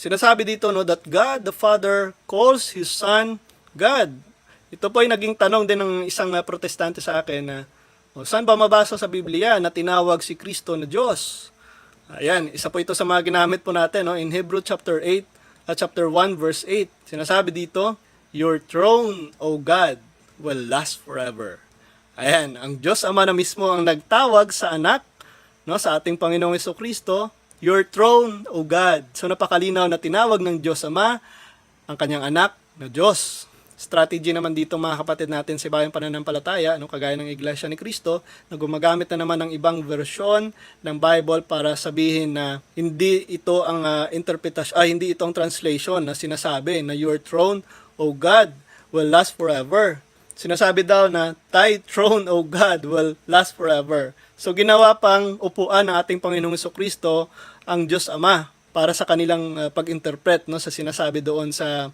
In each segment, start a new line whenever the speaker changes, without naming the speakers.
Sinasabi dito no that God the Father calls His Son God. Ito po ay naging tanong din ng isang protestante sa akin na saan ba mabasa sa Biblia na tinawag si Kristo na Diyos? Ayan, isa po ito sa mga ginamit po natin no in Hebrew chapter 8 at chapter 1 verse 8. Sinasabi dito, "Your throne, O God, will last forever." Ayan, ang Diyos Ama na mismo ang nagtawag sa anak no sa ating Panginoong Jesucristo, "Your throne, O God." So napakalinaw na tinawag ng Diyos Ama ang kanyang anak na Diyos. Strategy naman dito mga kapatid natin sa bayang pananampalataya, no, kagaya ng Iglesia ni Cristo, na gumagamit na naman ng ibang version ng Bible para sabihin na hindi ito ang hindi ito ang translation na sinasabi na "Your throne, O God, will last forever." Sinasabi daw na "Thy throne, O God, will last forever." So ginawa pang upuan ng ating Panginoong Jesucristo ang Diyos Ama para sa kanilang pag-interpret no sa sinasabi doon sa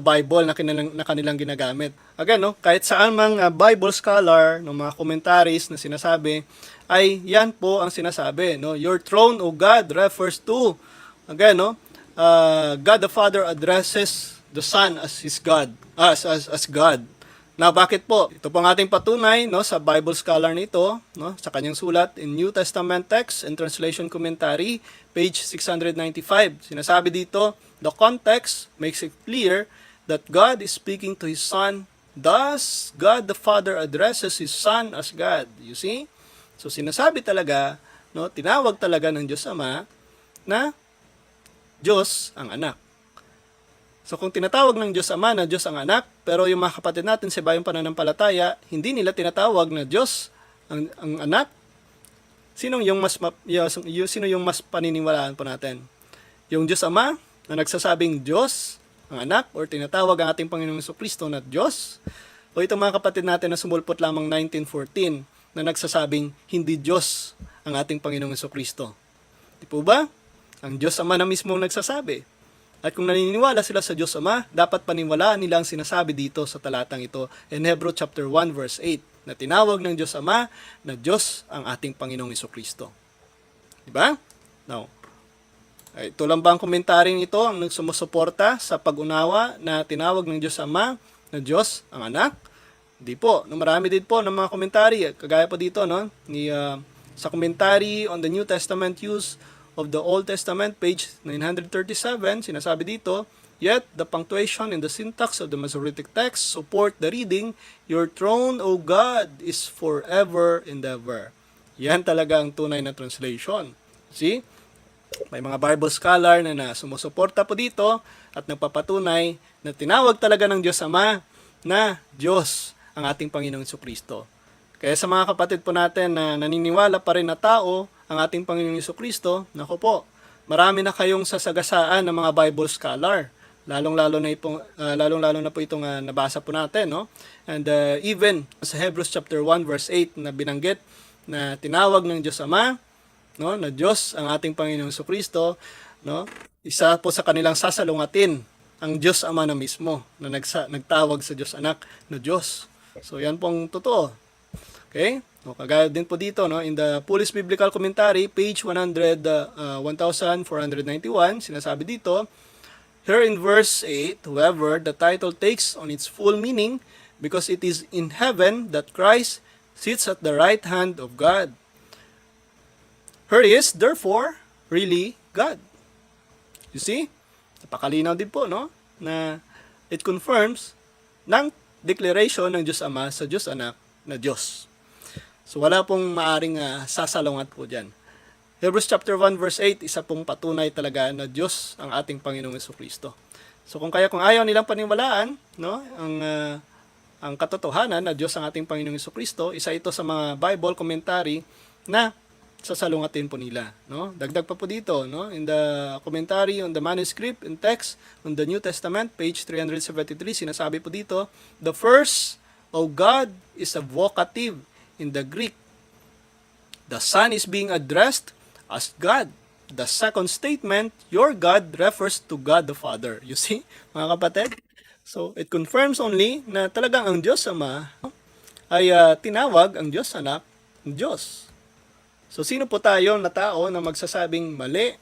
Bible na kanilang ginagamit. Again, no, kahit saan mang Bible scholar, no, mga commentaries na sinasabi, ay yan po ang sinasabi. No? Your throne, O God, refers to, again, no, God the Father addresses the Son as His God, as God. Now, bakit po? Ito po ang ating patunay no, sa Bible scholar nito, no, sa kanyang sulat in New Testament Text and Translation Commentary, page 695. Sinasabi dito, the context makes it clear that God is speaking to His Son. Thus, God the Father addresses His Son as God. You see? So, sinasabi talaga, no, tinawag talaga ng Diyos Ama na Diyos ang anak. So kung tinatawag ng Diyos Ama na Diyos ang anak, pero yung mga kapatid natin sa bayang pananampalataya, hindi nila tinatawag na Diyos ang anak, sino yung mas paniniwalaan po natin? Yung Diyos Ama na nagsasabing Diyos ang anak, or tinatawag ang ating Panginoong Jesucristo na Diyos, o itong mga kapatid natin na sumulpot lamang 1914 na nagsasabing hindi Diyos ang ating Panginoong Jesucristo. Di po ba? Ang Diyos Ama na mismo nagsasabi. At kung naniniwala sila sa Diyos Ama, dapat paniwalaan nila ang sinasabi dito sa talatang ito in Hebrew chapter 1 verse 8 na tinawag ng Diyos Ama na Diyos ang ating Panginoong Jesucristo. Diba? Now, ito lang ba ang komentaryong ito ang sumusuporta sa pag-unawa na tinawag ng Diyos Ama na Diyos ang anak? Hindi po. No, marami din po ng mga komentary. Kagaya po dito no, sa commentary on the New Testament use of the Old Testament, page 937, sinasabi dito, "Yet the punctuation and the syntax of the Masoretic text support the reading, 'Your throne, O God, is forever and ever.'" Yan talaga ang tunay na translation. See? May mga Bible scholar na sumusuporta po dito at nagpapatunay na tinawag talaga ng Diyos Ama na Diyos ang ating Panginoong Jesucristo. Kaya sa mga kapatid po natin na naniniwala pa rin na tao ang ating Panginoong Jesucristo, nako po, marami na kayong sasagasaan ng mga Bible scholar. Lalong-lalo na po itong nabasa po natin, no? And even sa Hebrews chapter 1 verse 8 na binanggit na tinawag ng Diyos Ama, no, na Diyos ang ating Panginoong Jesucristo, no? Isa po sa kanilang sasalungatin ang Diyos Ama na mismo na nagtawag sa Diyos Anak na Diyos. So yan pong totoo. Okay? No, kagaya din po dito no, in the Polish Biblical Commentary, page 1491, sinasabi dito, here in verse 8, however, the title takes on its full meaning because it is in heaven that Christ sits at the right hand of God. Here is, therefore, really God. You see? Napakalinaw din po, no? Na it confirms ng declaration ng Diyos Ama sa Diyos Anak na Diyos. So wala pong maaring sasalungat po dyan. Hebrews chapter 1 verse 8, isa pong patunay talaga na Diyos ang ating Panginoong Jesucristo. So kung ayaw nilang paniwalaan, no, ang katotohanan na Diyos ang ating Panginoong Jesucristo, isa ito sa mga Bible commentary na sasalungatin po nila, no? Dagdag pa po dito, no, in the commentary on the manuscript and text on the New Testament, page 373, sinasabi po dito, the first, O God, is a vocative in the Greek. The Son is being addressed as God. The second statement, your God, refers to God the Father. You see, mga kapatid? So, it confirms only na talagang ang Diyos Ama ay tinawag ang Diyos Anak ng Diyos. So, sino po tayo na tao na magsasabing mali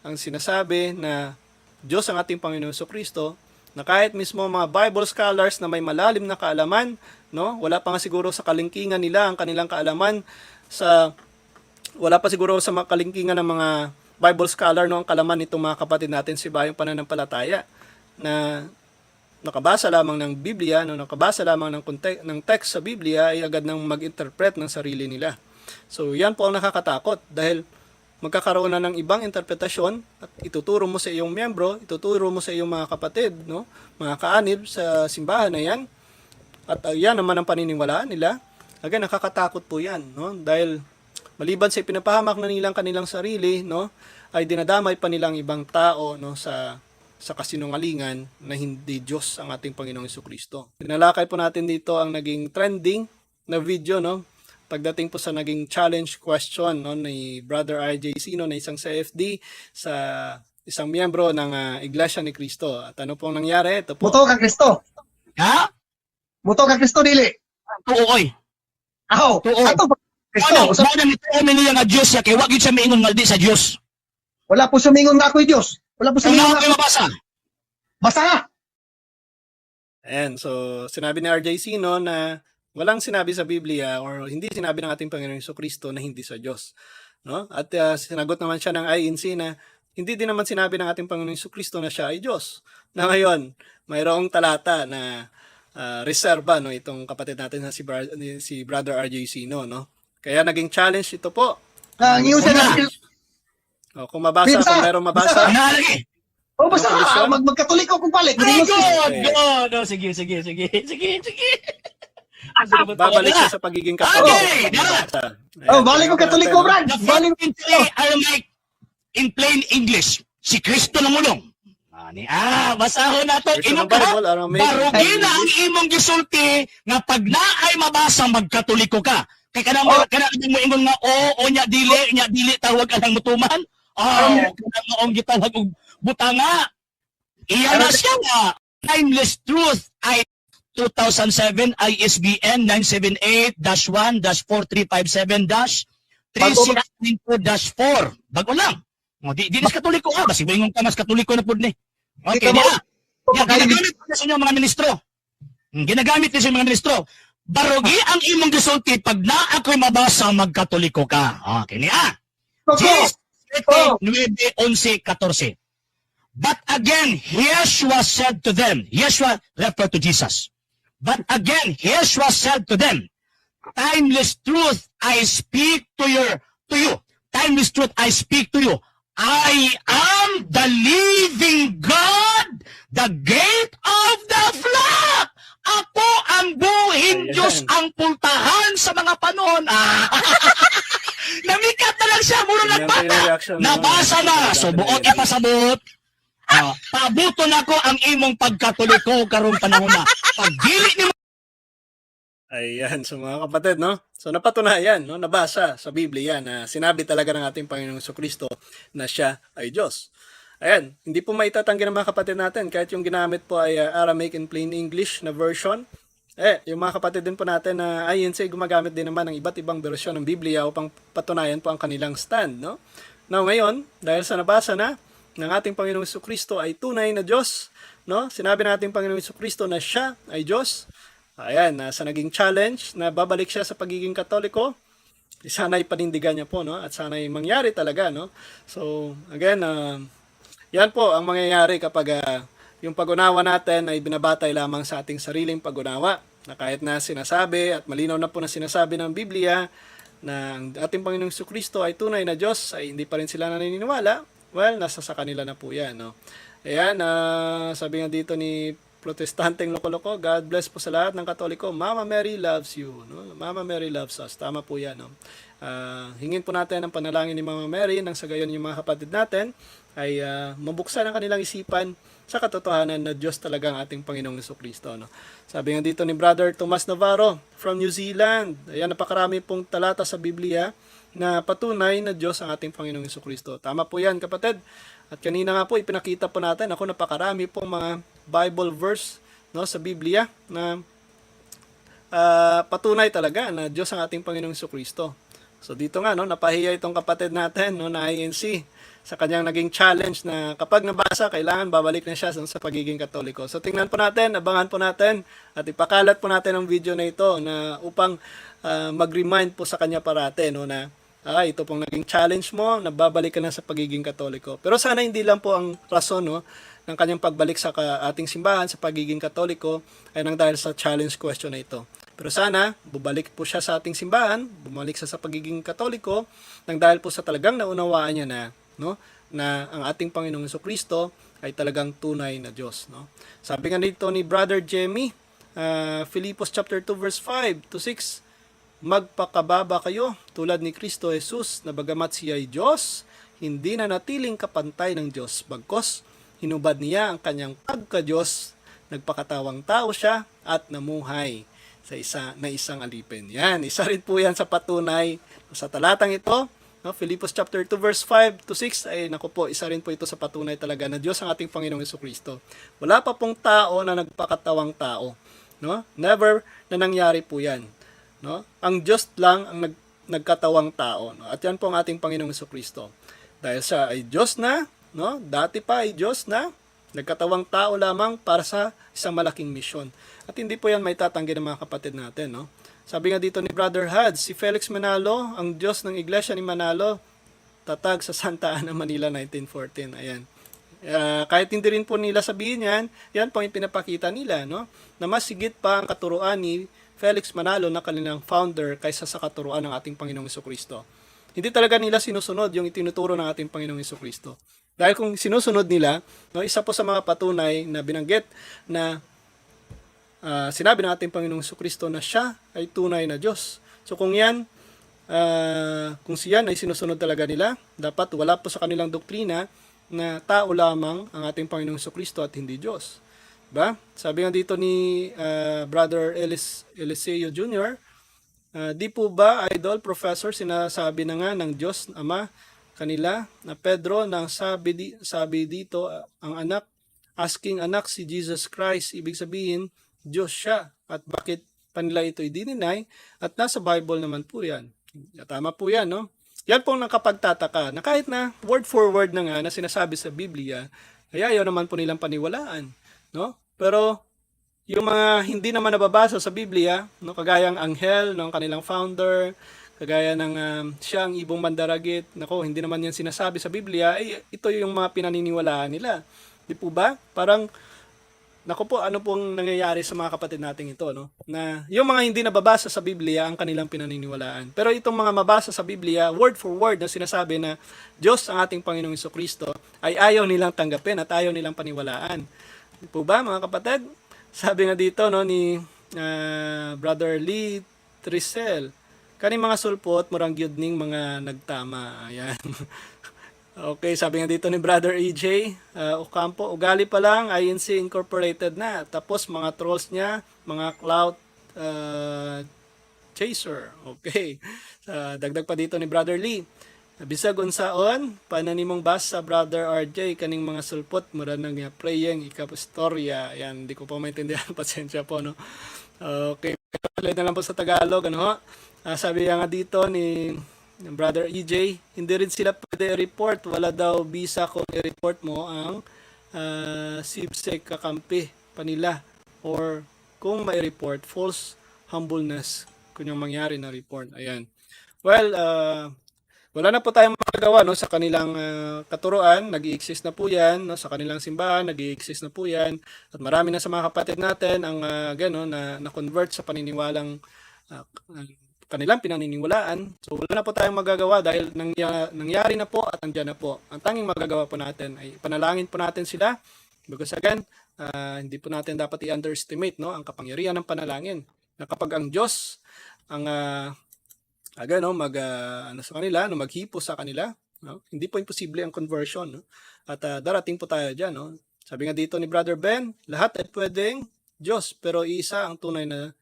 ang sinasabi na Diyos ang ating Panginoong Kristo, na kahit mismo mga Bible scholars na may malalim na kaalaman, no, wala pa nga siguro sa kalingkingan nila ang kanilang kaalaman sa wala pa siguro sa mga kalingkingan ng mga Bible scholar, no, ang kalaman nitong mga kapatid natin si Bayong Pananampalataya na nakabasa lamang ng Biblia, no, nakabasa lamang ng text sa Biblia ay agad nang mag-interpret ng sarili nila. So yan po ang nakakatakot dahil magkakaroon na ng ibang interpretasyon at ituturo mo sa iyong miyembro, ituturo mo sa iyong mga kapatid, no, mga kaanib sa simbahan na yan. At yan naman ang paniniwalaan nila. Again, nakakatakot po yan, no, dahil maliban sa pinapahamak na nilang kanilang sarili, no, ay dinadamay pa nilang ibang tao, no, sa kasinungalingan na hindi Diyos ang ating Panginoong Jesucristo. Tinalakay po natin dito ang naging trending na video, no, pagdating po sa naging challenge question, no, ni Brother RJ Sino na isang CFD sa isang miyembro ng Iglesia ni Cristo. At ano pong nangyari? Ito po.
Muto ka Kristo.
Ha?
Muto ka Kristo dili.
Tuo oy.
Aho.
Tuo.
Ato ba Kristo?
Ano? Sa na nito niya nga Dios ya kay wa gyud siya miingon nga di sa Dios.
Wala po sumingon nga ako'y Diyos. Wala po
Kung
sumingon
na
nga.
ko mabasa.
Basta nga.
And so sinabi ni RJ Sino na walang sinabi sa Biblia or hindi sinabi ng ating Panginoong Jesucristo na hindi sa Diyos, no? At sinagot naman siya ng INC na hindi din naman sinabi ng ating Panginoong Jesucristo na siya ay Diyos. Na ngayon, mayroong talata na reserba, no, itong kapatid natin na si Brother RJ Sino, no? Kaya naging challenge ito po.
Ang iyo siya na.
Kung mabasa, kung mayroong mabasa.
Ano lagi?
O basta magkatoliko kung balik.
Ay
Hindi mo-
God. God. No, sige.
Babalik siya sa pagiging katoliko.
Okay,
Oh, balik ko katoliko, Brad.
The
Balik.
Aramaic in plain English. Si Kristo namulong. Basahon na to.
Version ng
Imong ka.
Bible, Aramaic.
Barugi na ang imong gisulti nga pag naay mabasa magkatoliko ka. Kay kanang mo ingon nga o nya dili tawag anang mutuman. Kanang moong gitawag og butanga. Iya na siya nga. Timeless Truth ay 2007 ISBN 978-1-4357-3694-4. Bago lang. Di mas katoliko ka. Basi ingon ka mas katoliko na pud ni. Okay,
Ikaw,
ginagamit ko sa inyo mga ministro. Ginagamit ko sa mga ministro. Barugi ang imong gisulti pag naa ko'y mabasa magkatoliko ka. Okay niya. Genesis 9:11-14. But again, Yeshua said to them, Yeshua referred to Jesus. But again, Yeshua said to them, timeless truth I speak to you. Timeless truth I speak to you. I am the living God, the gate of the flock. Ako ang buhin Diyos, ang pultahan sa mga panahon. Namikat na lang siya, muro nagbata. Nabasa na, subuot ipasabot. Pabuto na ko ang imong pagkatoliko karong panahon na. Pag dili ni
Ayan, so mga kapatid, no? So napatunayan, no? Nabasa sa Biblia na sinabi talaga ng ating Panginoong Jesucristo na siya ay Diyos. Ayan, hindi po maitatanggi ng mga kapatid natin kahit yung ginamit po ay Aramaic in plain English na version. Yung mga kapatid din po natin na INC gumagamit din naman ng iba't ibang bersyon ng Biblia upang patunayan po ang kanilang stand, no? Now ngayon, dahil sa nabasa na ng ating Panginoong Jesucristo ay tunay na Diyos, no? Sinabi ng ating Panginoong Jesucristo na siya ay Diyos. Ayan, sa naging challenge na babalik siya sa pagiging Katoliko, sana'y panindigan niya po, no? At sana'y mangyari talaga, no? So, again, yan po ang mangyayari kapag yung pag-unawa natin ay binabatay lamang sa ating sariling pag-unawa. Na kahit na sinasabi at malinaw na po na sinasabi ng Biblia na ang ating Panginoong Jesucristo ay tunay na Diyos, ay hindi pa rin sila naniniwala. Well, nasa sa kanila na po yan, no? Ayan, sabi nga dito ni Protestanteng loko-loko, God bless po sa lahat ng Katoliko. Mama Mary loves you, no? Mama Mary loves us. Tama po yan, no? Hingin po natin ang panalangin ni Mama Mary nang sa gayon yung mga kapatid natin ay mabuksan ang kanilang isipan sa katotohanan na Diyos talaga ang ating Panginoong Jesucristo, no? Sabi nga dito ni Brother Tomas Navarro from New Zealand, ayan, napakarami pong talata sa Biblia na patunay na Diyos ang ating Panginoong Jesucristo. Tama po yan, kapatid. At kanina nga po, ipinakita po natin, ako napakarami pong mga Bible verse, no, sa Biblia na patunay talaga na Diyos ang ating Panginoong Jesucristo. So dito nga, no, napahiya itong kapatid natin, no, na INC sa kanyang naging challenge na kapag nabasa, kailangan babalik na siya sa pagiging Katoliko. So tingnan po natin, abangan po natin, at ipakalat po natin ang video na ito na upang mag-remind po sa kanya parate, no, na ito pong naging challenge mo, nababalik ka na sa pagiging Katoliko. Pero sana hindi lang po ang rason, no, ng kanyang pagbalik sa ating simbahan, sa pagiging Katoliko, ay nang dahil sa challenge question na ito. Pero sana, bumalik po siya sa ating simbahan, bumalik siya sa pagiging Katoliko, nang dahil po sa talagang naunawaan niya na, no, na ang ating Panginoong Jesucristo ay talagang tunay na Diyos, no. Sabi nga dito ni Brother Jemmy, Filipos chapter 2 verse 5 to 6, magpakababa kayo tulad ni Kristo Jesus na bagamat siya ay Diyos, hindi na natiling kapantay ng Diyos, bagkos hinubad niya ang kanyang pagka-Diyos, nagpakatawang tao siya at namuhay sa isang alipin. Yan, isa rin po yan sa patunay sa talatang ito, no, Filipos chapter 2 verse 5 to 6, ay naku po, isa rin po ito sa patunay talaga na Diyos ang ating Panginoong Jesucristo. Wala pa pong tao na nagpakatawang tao, no? Never na nangyari po yan, no? Ang Diyos lang ang nagkatawang tao, no? At yan po ang ating Panginoong Jesucristo. Dahil siya ay Diyos na, no? Dati pa ay Diyos na nagkatawang tao lamang para sa isang malaking misyon. At hindi po yan may tatanggi ng mga kapatid natin, no? Sabi nga dito ni Brother Hads, si Felix Manalo, ang Diyos ng Iglesia ni Manalo, tatag sa Santa Ana, Manila, 1914. Ayan. Kahit hindi rin po nila sabihin yan po yung pinapakita nila, no? Na mas sigit pa ang katuruan ni Felix Manalo na kanilang founder kaysa sa katuruan ng ating Panginoong Jesucristo. Hindi talaga nila sinusunod yung itinuturo ng ating Panginoong Jesucristo. Dahil kung sinusunod nila, no, isa po sa mga patunay na binanggit na sinabi ng ating Panginoong Jesucristo na siya ay tunay na Diyos. So kung yan, kung siyan ay sinusunod talaga nila, dapat wala po sa kanilang doktrina na tao lamang ang ating Panginoong Jesucristo at hindi Diyos. Diba? Sabi nga dito ni Brother Eliseo Jr., di po ba, Idol Professor, sinasabi na nga ng Diyos Ama kanila na Pedro nang sabi dito ang anak, asking anak si Jesus Christ, ibig sabihin Diyos siya, at bakit panila ito i-deny, at nasa Bible naman po yan. Tama po yan, no? Yan pong nakapagtataka na kahit na word for word na nga na sinasabi sa Biblia, ay ayaw naman po nilang paniwalaan, no? Pero yung mga hindi naman nababasa sa Biblia, no, kagayang anghel ng kanilang founder, kagaya ng siya ang ibong mandaragit, nako, hindi naman yan sinasabi sa Biblia, ay ito yung mga pinaniniwalaan nila. Di po ba? Parang nako po, ano pong nangyayari sa mga kapatid nating ito, no? Na yung mga hindi nababasa sa Biblia ang kanilang pinaniniwalaan. Pero itong mga mabasa sa Biblia, word for word na sinasabi na Diyos ang ating Panginoong Jesucristo, ay ayaw nilang tanggapin at ayaw nilang paniwalaan. Di po ba, mga kapatid? Sabi nga dito, no, ni Brother Lee Trisel, kaning mga sulpot, murang gyud ning mga nagtama. Ayan. Okay, sabi nga dito ni Brother EJ Ocampo, ugali pa lang, INC Incorporated na. Tapos mga trolls niya, mga clout chaser. Okay. Dagdag pa dito ni Brother Lee, bisag unsaon, pananimong basa Brother RJ, kaning mga sulpot, mura nang praying, ikapustorya. Ayan, hindi ko po maintindihan, pasensya po, no? Okay, ulit na lang po sa Tagalog, ano? Sabi nga dito ni Brother EJ, hindi rin sila pwede report, wala daw visa kung i-report mo ang sibsec kakampi panila, or kung may report, false humbleness kung yung mangyari na report. Ayan. Well, wala na po tayong magagawa, no, sa kanilang katuruan, nag-i-exist na po yan, no, sa kanilang simbahan, nag-i-exist na po yan, at marami na sa mga kapatid natin ang gano'n na convert sa paniniwalang kanilang pinaniniwalaan. So wala na po tayong magagawa dahil nangyari na po at nandiyan na po. Ang tanging magagawa po natin ay panalangin po natin sila, because again, hindi po natin dapat i-underestimate, no, ang kapangyarihan ng panalangin, na kapag ang Diyos ang sa kanila, no, maghipo sa kanila, no, hindi po imposible ang conversion, no? At darating po tayo diyan, no? Sabi nga dito ni Brother Ben, lahat ay pwedeng Diyos, pero isa ang tunay na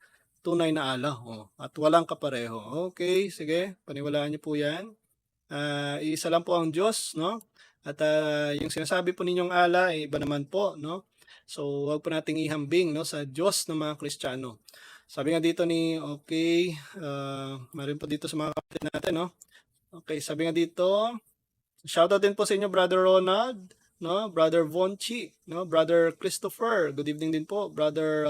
Allah, at walang kapareho. Okay, sige, paniwalaan niyo po yan. Isa lang po ang Diyos, no? At yung sinasabi po ninyong Allah ay iba naman po, no? So wag po nating ihambing, no, sa Diyos ng mga Kristiyano. Sabi nga dito ni, meron po dito sa mga kapatid natin, no? Okay, sabi nga dito, Shoutout din po sa inyo, Brother Ronald, no? Brother Vonchi, no? Brother Christopher. Good evening din po, Brother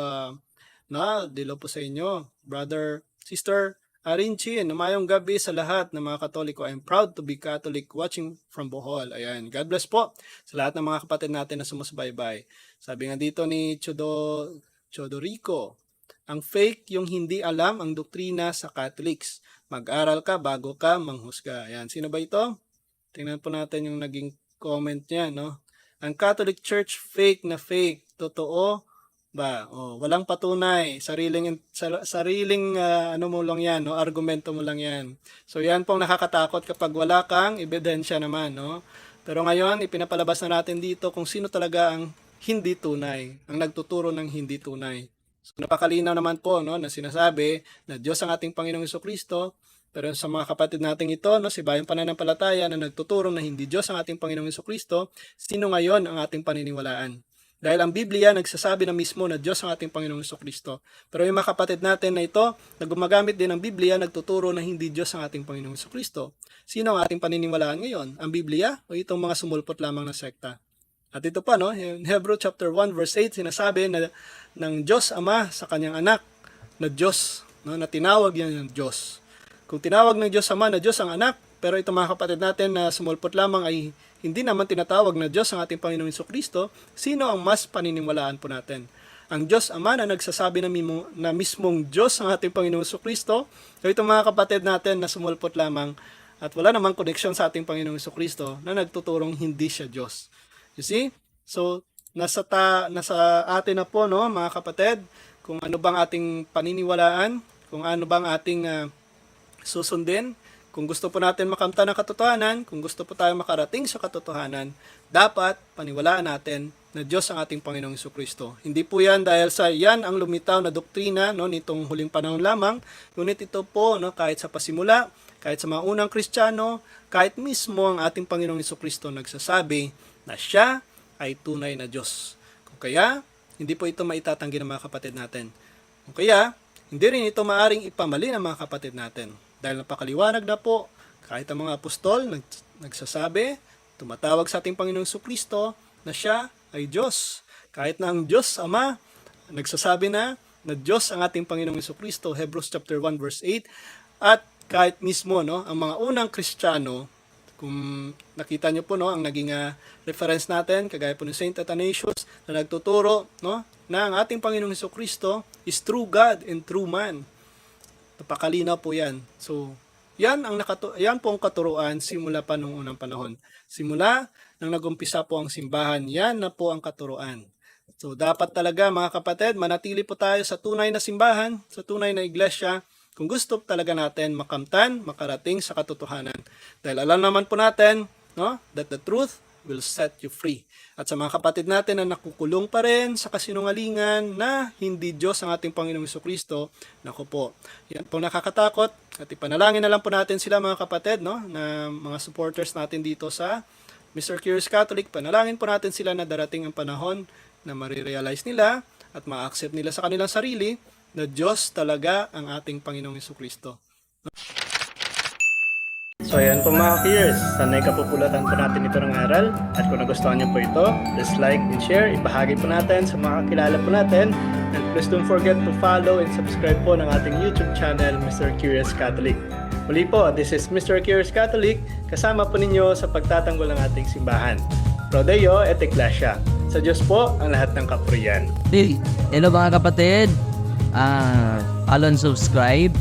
dilo po sa inyo. Brother, Sister Arinchin, mayong gabi sa lahat ng mga Katoliko. I'm proud to be Catholic watching from Bohol. Ayan, God bless po sa lahat ng mga kapatid natin na sumusubaybay. Sabi nga dito ni Chodorico, ang fake yung hindi alam ang doktrina sa Catholics. Mag-aral ka bago ka manghusga. Ayan, sino ba ito? Tingnan po natin yung naging comment niya, no? Ang Catholic Church fake na fake. Totoo ba? Oh, walang patunay. Sariling ano mo lang 'yan, no? Argumento mo lang 'yan. So 'yan pong nakakatakot kapag wala kang ebidensya naman, no? Pero ngayon ipinapalabas na natin dito kung sino talaga ang hindi tunay, ang nagtuturo ng hindi tunay. So napakalinaw naman po, no, na sinasabi na Diyos ang ating Panginoong Jesucristo. Pero sa mga kapatid nating ito, no, si Bayang Pananampalataya na nagtuturo na hindi Diyos ang ating Panginoong Jesucristo, sino ngayon ang ating paniniwalaan? Dahil ang Biblia nagsasabi na mismo na Diyos ang ating Panginoong Jesucristo. Pero yung mga kapatid natin na ito, na gumagamit din ng Biblia, nagtuturo na hindi Diyos ang ating Panginoong Jesucristo. Sino ang ating paniniwalaan ngayon? Ang Biblia o itong mga sumulpot lamang na sekta? At ito pa, no, in Hebrew chapter 1 verse 8, sinasabi na ng Diyos Ama sa kanyang anak na Diyos, no, na tinawag yan ng Diyos. Kung tinawag ng Diyos Ama na Diyos ang anak, pero itong mga kapatid natin na sumulpot lamang ay hindi naman tinatawag na Diyos ang ating Panginoong Jesucristo, sino ang mas paniniwalaan po natin? Ang Diyos Ama na nagsasabi na mismong Diyos ang ating Panginoong Jesucristo, o itong mga kapatid natin na sumulpot lamang at wala namang koneksyon sa ating Panginoong Jesucristo na nagtuturong hindi siya Diyos. You see? So, nasa atin na po, no, mga kapatid, kung ano bang ating paniniwalaan, kung ano bang ating susundin. Kung gusto po natin makamta ng katotohanan, kung gusto po tayo makarating sa katotohanan, dapat paniwalaan natin na Diyos ang ating Panginoong Jesucristo. Hindi po yan dahil sa yan ang lumitaw na doktrina, no, nitong huling panahon lamang, ngunit ito po, no, kahit sa pasimula, kahit sa mga unang Kristiyano, kahit mismo ang ating Panginoong Jesucristo nagsasabi na siya ay tunay na Diyos. Kung kaya, hindi po ito maitatanggi ng mga kapatid natin. Kung kaya, hindi rin ito maaring ipamali ng mga kapatid natin. Dahil napakaliwanag na po, kahit ang mga apostol nagsasabi, tumatawag sa ating Panginoong Jesucristo na siya ay Diyos. Kahit na ang Diyos Ama nagsasabi na Diyos ang ating Panginoong Jesucristo, Hebrews chapter 1 verse 8, at kahit mismo, no, ang mga unang Kristiyano, kung nakita nyo po, no, ang naging reference natin, kagaya po ni Saint Athanasius na nagtuturo, no, na ang ating Panginoong Jesucristo is true God and true man. Napakalinaw po yan. So, yan po ang katuruan simula pa nung unang panahon. Simula nang nagumpisa po ang simbahan, yan na po ang katuruan. So, dapat talaga mga kapatid, manatili po tayo sa tunay na simbahan, sa tunay na iglesia, kung gusto talaga natin makamtan, makarating sa katotohanan. Dahil alam naman po natin, no, that the truth will set you free. At sa mga kapatid natin na nakukulong pa rin sa kasinungalingan na hindi Diyos ang ating Panginoong Jesucristo, naku po, yan po nakakatakot. At ipanalangin na lang po natin sila mga kapatid, no, na mga supporters natin dito sa Mr. Curious Catholic. Panalangin po natin sila na darating ang panahon na marirealize nila at ma-accept nila sa kanilang sarili na Diyos talaga ang ating Panginoong Jesucristo. So ayan po mga Curious, sana'y kapupulatan po natin ito ng aral. At kung nagustuhan niyo po ito, please like and share, ibahagi po natin sa mga kakilala po natin. And please don't forget to follow and subscribe po ng ating YouTube channel, Mr. Curious Catholic. Muli po, this is Mr. Curious Catholic, kasama po ninyo sa pagtatanggol ng ating simbahan. Pro Deo et Ecclesia. Sa Diyos po ang lahat ng kapurian.
Hello mga kapatid, follow and subscribe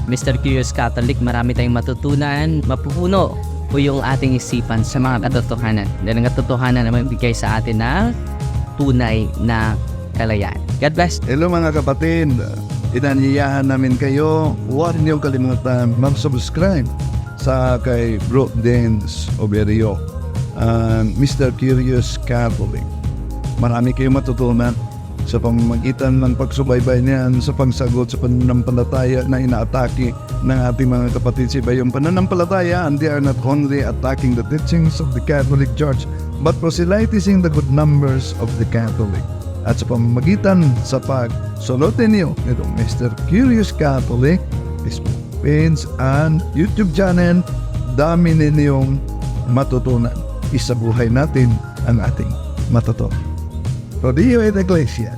Mr. Curious Catholic. Marami tayong matutunan, mapupuno po yung ating isipan sa mga katotohanan. Dahil ang katotohanan na magbigay sa atin ng tunay na kalayaan. God bless.
Hello mga kapatid, inanyayahan namin kayo, huwag niyong kalimutan mag-subscribe sa kay Bro Dance Oberio, Mr. Curious Catholic. Marami kayong matutunan sa pamamagitan ng pagsubaybay niyan sa pagsagot sa pananampalataya na inaatake ng ating mga kapatid sa iba. Yung pananampalataya, and they are not only attacking the teachings of the Catholic Church, but proselytizing the good numbers of the Catholic. At sa pamamagitan sa pagsunutin niyo nitong Mr. Curious Catholic, Facebook page and YouTube channel, dami ninyong matutunan. Isabuhay natin ang ating matutunan. So, Dio et Iglesia,